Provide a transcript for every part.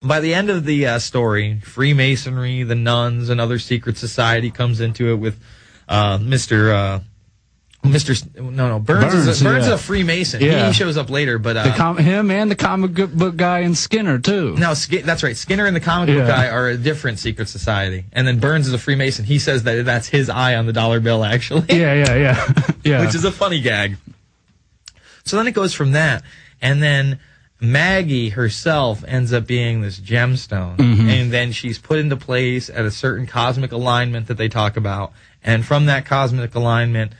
By the end of the story, Freemasonry, the nuns, and other secret society comes into it with Burns is a Freemason. Yeah. He shows up later, but him and the comic book guy and Skinner too. No, that's right. Skinner and the comic book guy are a different secret society, and then Burns is a Freemason. He says that that's his eye on the dollar bill, actually. Yeah. Which is a funny gag. So then it goes from that, and then Maggie herself ends up being this gemstone, and then she's put into place at a certain cosmic alignment that they talk about, and from that cosmic alignment,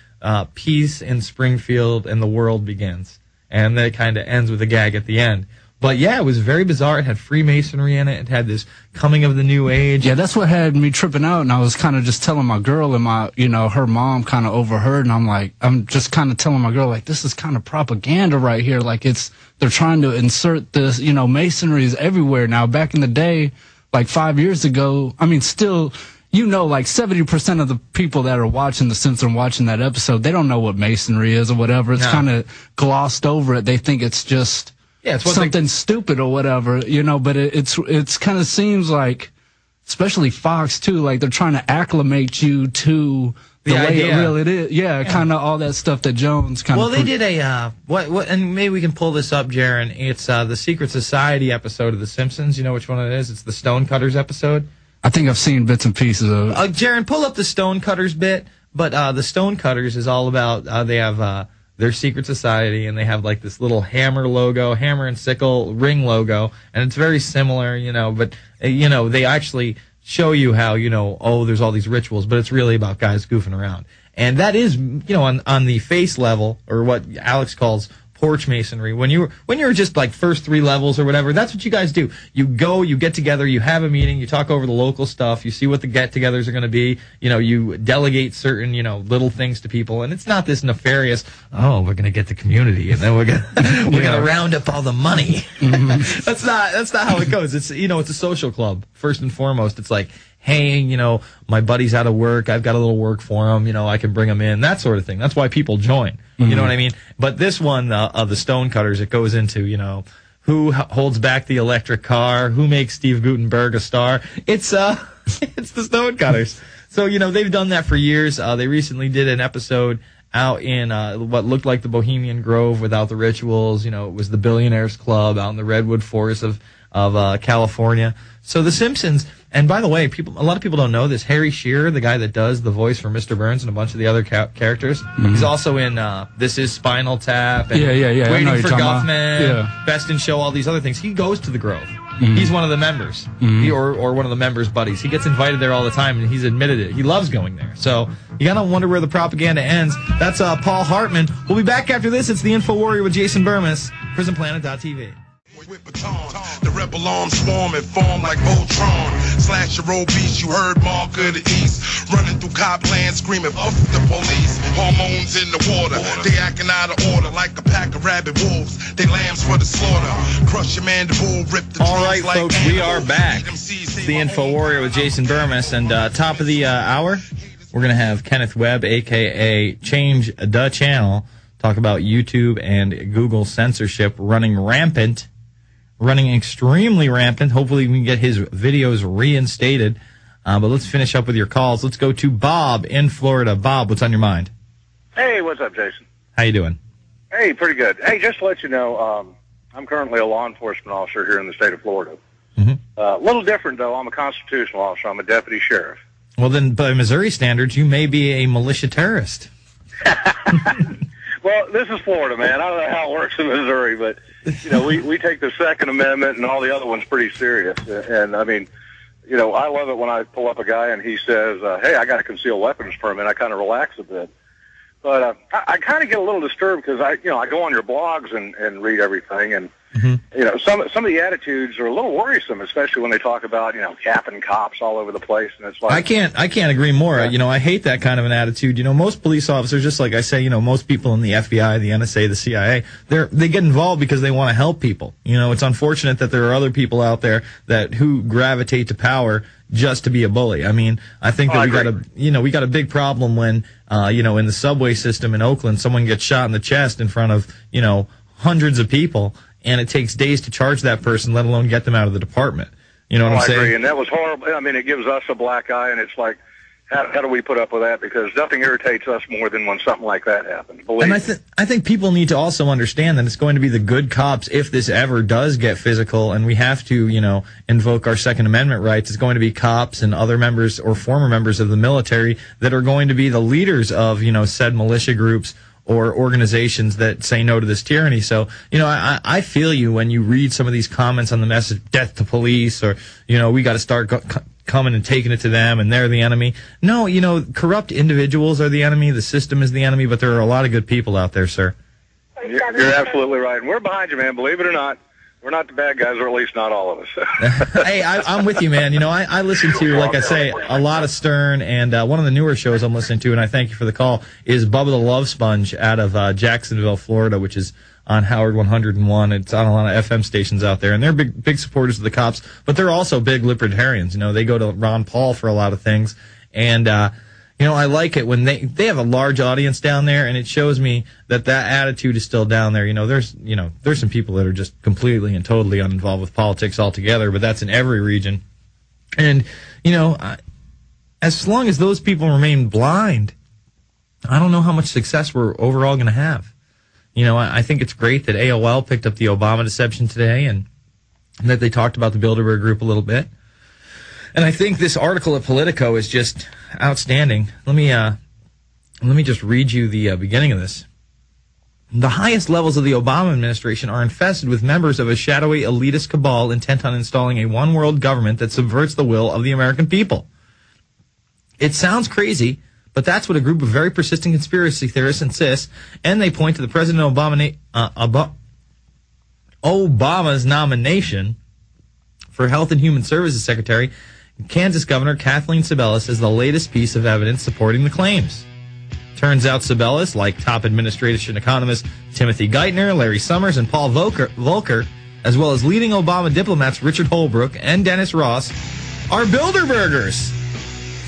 peace in Springfield and the world begins. And then it kind of ends with a gag at the end. But yeah, it was very bizarre. It had Freemasonry in it. It had this coming of the new age. Yeah, that's what had me tripping out. And I was kind of just telling my girl, and her mom kind of overheard. And I'm just kind of telling my girl, like, this is kind of propaganda right here. Like, they're trying to insert this, masonry is everywhere now. Back in the day, like 5 years ago, still, like 70% of the people that are watching The Simpsons, watching that episode, they don't know what masonry is or whatever. It's kind of glossed over it. They think it's just it's something stupid or whatever, but it's kind of seems like, especially Fox too, like they're trying to acclimate you to the way it really is. Yeah, kind of all that stuff that Jones kind of. Well, they did a and maybe we can pull this up, Jaron. It's the Secret Society episode of The Simpsons. You know which one it is? It's the Stonecutters episode. I think I've seen bits and pieces of it. Jaron, pull up the Stonecutters bit. But the Stonecutters is all about they have their secret society, and they have like this little hammer and sickle ring logo, and it's very similar, But they actually show you how there's all these rituals, but it's really about guys goofing around, and that is on the face level, or what Alex calls porch masonry. When you're just like first 3 levels or whatever, that's what you guys do. You go, you get together, you have a meeting, you talk over the local stuff, you see what the get-togethers are going to be. You delegate certain little things to people, and it's not this nefarious. Oh, we're going to get the community, and then we're going to round up all the money. That's not how it goes. It's it's a social club first and foremost. It's like, hey, my buddy's out of work. I've got a little work for him. I can bring him in. That sort of thing. That's why people join. You know what I mean? But this one of the Stonecutters, it goes into, who holds back the electric car, who makes Steve Guttenberg a star. It's it's the Stonecutters. So, they've done that for years. They recently did an episode out in what looked like the Bohemian Grove without the rituals. It was the Billionaires Club out in the Redwood Forest of California. So The Simpsons, and by the way, a lot of people don't know this. Harry Shearer, the guy that does the voice for Mr. Burns and a bunch of the other characters, he's also in This Is Spinal Tap and Waiting for Guffman, Best in Show, all these other things. He goes to the Grove. He's one of the members, or one of the members' buddies. He gets invited there all the time, and he's admitted it. He loves going there. So you gotta wonder where the propaganda ends. That's Paul Hartman. We'll be back after this. It's the Info Warrior with Jason Burmis, PrisonPlanet.tv. With baton, the rebel arms swarm and form like Voltron. Slash your old beast, you heard Mark of the East. Running through Copland screaming, fuck the police. Hormones in the water, they acting out of order like a pack of rabid wolves. They lambs for the slaughter. Crush your mandible, rip the all right, like folks, we are back. It's the Info Warrior with Jason Burmis, and top of the hour, we're going to have Kenneth Webb, a.k.a. Change the Channel, talk about YouTube and Google censorship running extremely rampant. Hopefully we can get his videos reinstated. But let's finish up with your calls. Let's go to Bob in Florida. Bob, what's on your mind? Hey, what's up, Jason? How you doing? Hey, pretty good. Hey, just to let you know, I'm currently a law enforcement officer here in the state of Florida. A little different, though. I'm a constitutional officer. I'm a deputy sheriff. Well, then, by Missouri standards, you may be a militia terrorist. Well, this is Florida, man. I don't know how it works in Missouri, but, we take the Second Amendment and all the other ones pretty serious. And, I mean, I love it when I pull up a guy and he says, hey, I got a concealed weapons permit. I kind of relax a bit. But I kind of get a little disturbed because I go on your blogs and read everything, and some of the attitudes are a little worrisome, especially when they talk about capping cops all over the place, and it's like I can't agree more. Yeah. I hate that kind of an attitude. Most police officers, just like I say, most people in the FBI, the NSA, the CIA, they get involved because they want to help people. It's unfortunate that there are other people out there who gravitate to power just to be a bully. I mean, I think that we got a big problem when, in the subway system in Oakland, someone gets shot in the chest in front of, hundreds of people, and it takes days to charge that person, let alone get them out of the department. You know what I'm saying? I agree, and that was horrible. I mean, it gives us a black eye, and it's like, how do we put up with that? Because nothing irritates us more than when something like that happens. Believe me. And I think people need to also understand that it's going to be the good cops, if this ever does get physical, and we have to, invoke our Second Amendment rights. It's going to be cops and other members or former members of the military that are going to be the leaders of, said militia groups or organizations that say no to this tyranny. So, I feel you when you read some of these comments on the message, death to police, or, we got to start coming and taking it to them and they're the enemy. No, corrupt individuals are the enemy, the system is the enemy, but there are a lot of good people out there, sir. You're absolutely right. And we're behind you, man. Believe it or not, we're not the bad guys, or at least not all of us. Hey, I'm with you, man. I listen to, like I say, a lot of Stern, and one of the newer shows I'm listening to, and I thank you for the call, is Bubba the Love Sponge out of Jacksonville, Florida, which is on Howard 101. It's on a lot of FM stations out there, and they're big supporters of the cops, but they're also big libertarians. They go to Ron Paul for a lot of things, and I like it when they have a large audience down there, and it shows me that attitude is still down there. There's some people that are just completely and totally uninvolved with politics altogether, but that's in every region. And as long as those people remain blind, I don't know how much success we're overall going to have. I think it's great that AOL picked up the Obama deception today, and that they talked about the Bilderberg Group a little bit. And I think this article at Politico is just outstanding. Let me just read you the beginning of this. The highest levels of the Obama administration are infested with members of a shadowy elitist cabal intent on installing a one-world government that subverts the will of the American people. It sounds crazy, but that's what a group of very persistent conspiracy theorists insists, and they point to the President Obama's nomination for Health and Human Services Secretary, Kansas Governor Kathleen Sebelius, as the latest piece of evidence supporting the claims. Turns out Sebelius, like top administration economists Timothy Geithner, Larry Summers, and Paul Volcker, as well as leading Obama diplomats Richard Holbrooke and Dennis Ross, are Bilderbergers.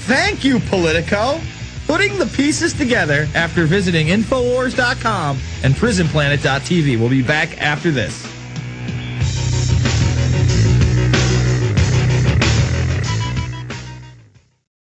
Thank you, Politico. Putting the pieces together after visiting Infowars.com and PrisonPlanet.tv. We'll be back after this.